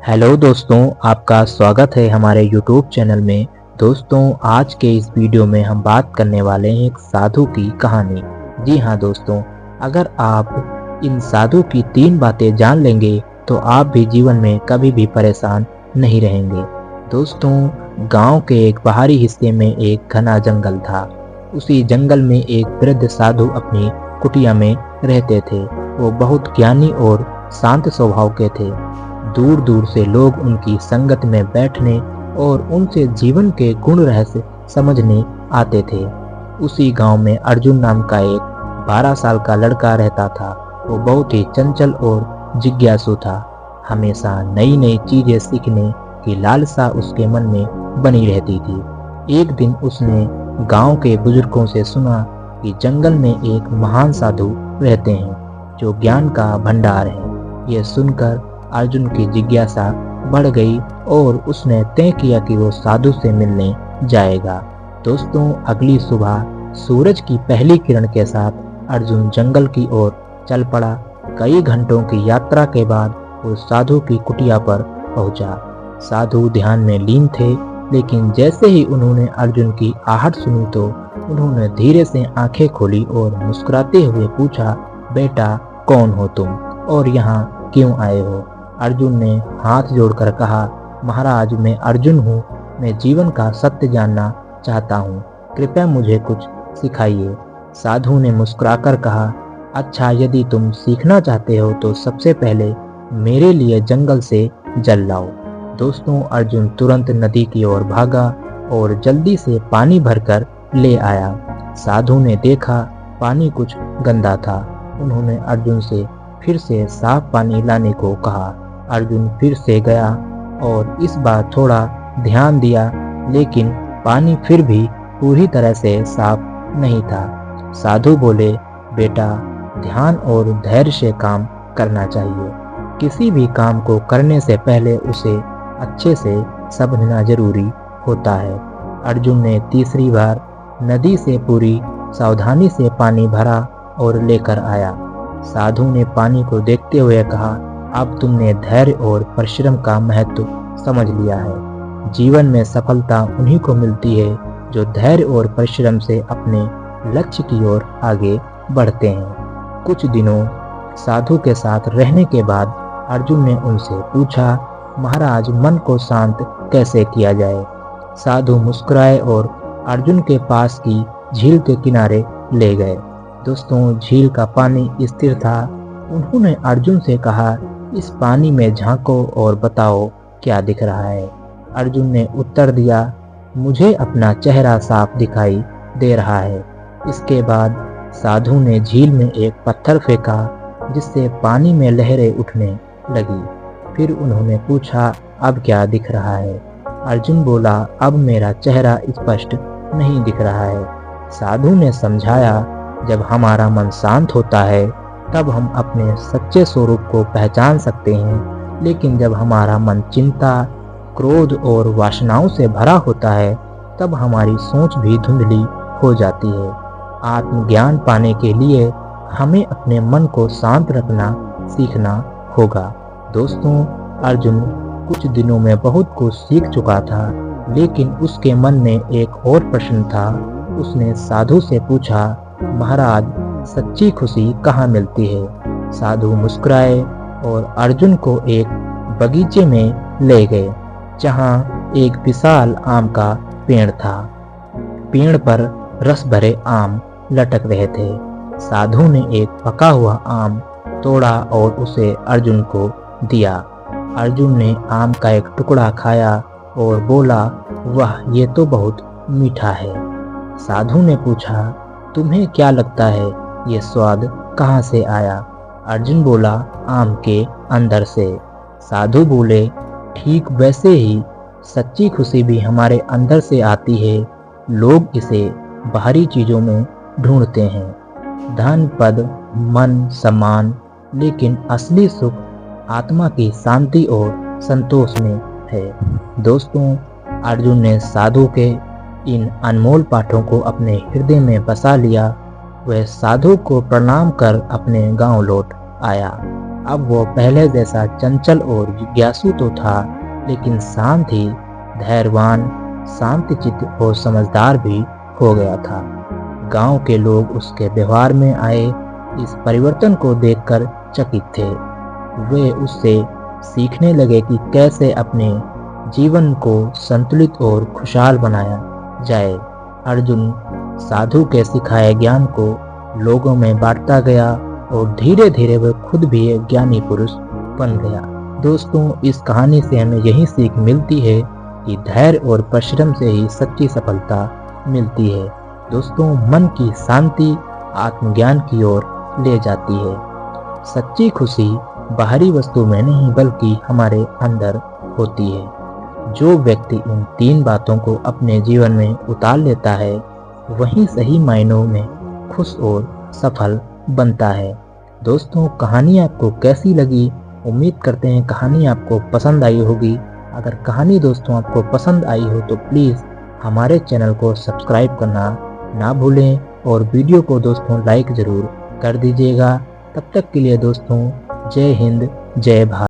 Hello दोस्तों, आपका स्वागत है हमारे YouTube चैनल में। दोस्तों, आज के इस वीडियो में हम बात करने वाले हैं एक साधु की कहानी। जी हाँ दोस्तों, अगर आप इन साधु की 3 बातें जान लेंगे तो आप भी जीवन में कभी भी परेशान नहीं रहेंगे। दोस्तों, गांव के एक पहाड़ी हिस्से में एक घना जंगल था। उसी जंगल में एक वृद्ध साधु अपनी कुटिया में रहते थे। वो बहुत ज्ञानी और शांत स्वभाव के थे। दूर दूर से लोग उनकी संगत में बैठने और उनसे जीवन के गुण रहस्य समझने आते थे। उसी गांव में अर्जुन नाम का एक 12 साल का लड़का रहता था। वो बहुत ही चंचल और जिज्ञासु था। हमेशा नई नई चीजें सीखने की लालसा उसके मन में बनी रहती थी। एक दिन उसने गांव के बुजुर्गों से सुना कि जंगल में एक महान साधु रहते हैं जो ज्ञान का भंडार है। यह सुनकर अर्जुन की जिज्ञासा बढ़ गई और उसने तय किया कि वो साधु से मिलने जाएगा। दोस्तों, अगली सुबह सूरज की पहली किरण के साथ अर्जुन जंगल की ओर चल पड़ा। कई घंटों की यात्रा के बाद वो साधु की कुटिया पर पहुंचा। साधु ध्यान में लीन थे, लेकिन जैसे ही उन्होंने अर्जुन की आहट सुनी तो उन्होंने धीरे से आंखें खोली और मुस्कुराते हुए पूछा, बेटा कौन हो तुम और यहाँ क्यों आए हो? अर्जुन ने हाथ जोड़कर कहा, महाराज मैं अर्जुन हूँ। मैं जीवन का सत्य जानना चाहता हूँ। कृपया मुझे कुछ सिखाइए। साधु ने मुस्कुराकर कहा, अच्छा यदि तुम सीखना चाहते हो तो सबसे पहले मेरे लिए जंगल से जल लाओ। दोस्तों, अर्जुन तुरंत नदी की ओर भागा और जल्दी से पानी भरकर ले आया। साधु ने देखा पानी कुछ गंदा था। उन्होंने अर्जुन से फिर से साफ पानी लाने को कहा। अर्जुन फिर से गया और इस बार थोड़ा ध्यान दिया, लेकिन पानी फिर भी पूरी तरह से साफ नहीं था। साधु बोले, बेटा ध्यान और धैर्य से काम करना चाहिए। किसी भी काम को करने से पहले उसे अच्छे से समझना जरूरी होता है। अर्जुन ने तीसरी बार नदी से पूरी सावधानी से पानी भरा और लेकर आया। साधु ने पानी को देखते हुए कहा, अब तुमने धैर्य और परिश्रम का महत्व समझ लिया है। जीवन में सफलता उन्हीं को मिलती है जो धैर्य और परिश्रम से अपने लक्ष्य की ओर आगे बढ़ते हैं। कुछ दिनों साधु के साथ रहने के बाद अर्जुन ने उनसे पूछा, महाराज मन को शांत कैसे किया जाए? साधु मुस्कुराए और अर्जुन के पास की झील के किनारे ले गए। दोस्तों, झील का पानी स्थिर था। उन्होंने अर्जुन से कहा, इस पानी में झांको और बताओ क्या दिख रहा है। अर्जुन ने उत्तर दिया, मुझे अपना चेहरा साफ दिखाई दे रहा है। इसके बाद साधु ने झील में एक पत्थर फेंका जिससे पानी में लहरें उठने लगी। फिर उन्होंने पूछा, अब क्या दिख रहा है? अर्जुन बोला, अब मेरा चेहरा स्पष्ट नहीं दिख रहा है। साधु ने समझाया, जब हमारा मन शांत होता है तब हम अपने सच्चे स्वरूप को पहचान सकते हैं, लेकिन जब हमारा मन चिंता, क्रोध और वासनाओं से भरा होता है तब हमारी सोच भी धुंधली हो जाती है। आत्मज्ञान पाने के लिए हमें अपने मन को शांत रखना सीखना होगा। दोस्तों, अर्जुन कुछ दिनों में बहुत कुछ सीख चुका था, लेकिन उसके मन में एक और प्रश्न था। उसने साधु से पूछा, महाराज सच्ची खुशी कहाँ मिलती है? साधु मुस्कुराए और अर्जुन को एक बगीचे में ले गए जहाँ एक विशाल आम का पेड़ था। पेड़ पर रस भरे आम लटक रहे थे। साधु ने एक पका हुआ आम तोड़ा और उसे अर्जुन को दिया। अर्जुन ने आम का एक टुकड़ा खाया और बोला, वाह ये तो बहुत मीठा है। साधु ने पूछा, तुम्हें क्या लगता है ये स्वाद कहाँ से आया? अर्जुन बोला, आम के अंदर से। साधु बोले, ठीक वैसे ही सच्ची खुशी भी हमारे अंदर से आती है। लोग इसे बाहरी चीजों में ढूंढते हैं, धन, पद, मन, सम्मान, लेकिन असली सुख आत्मा की शांति और संतोष में है। दोस्तों, अर्जुन ने साधु के इन अनमोल पाठों को अपने हृदय में बसा लिया। वह साधु को प्रणाम कर अपने गांव लौट आया। अब वो पहले जैसा चंचल और जिज्ञासु तो था, लेकिन शांत ही धैर्यवान, शांतचित्त और समझदार भी हो गया था। गांव के लोग उसके व्यवहार में आए इस परिवर्तन को देखकर चकित थे। वे उससे सीखने लगे कि कैसे अपने जीवन को संतुलित और खुशहाल बनाया जाए। अर्जुन साधु के सिखाए ज्ञान को लोगों में बांटता गया और धीरे धीरे वह खुद भी एक ज्ञानी पुरुष बन गया। दोस्तों, इस कहानी से हमें यही सीख मिलती है कि धैर्य और परिश्रम से ही सच्ची सफलता मिलती है। दोस्तों, मन की शांति आत्मज्ञान की ओर ले जाती है। सच्ची खुशी बाहरी वस्तु में नहीं बल्कि हमारे अंदर होती है। जो व्यक्ति इन 3 बातों को अपने जीवन में उतार लेता है वही सही मायनों में खुश और सफल बनता है। दोस्तों, कहानी आपको कैसी लगी? उम्मीद करते हैं कहानी आपको पसंद आई होगी। अगर कहानी दोस्तों आपको पसंद आई हो तो प्लीज़ हमारे चैनल को सब्सक्राइब करना ना भूलें और वीडियो को दोस्तों लाइक ज़रूर कर दीजिएगा। तब तक के लिए दोस्तों, जय हिंद, जय भारत।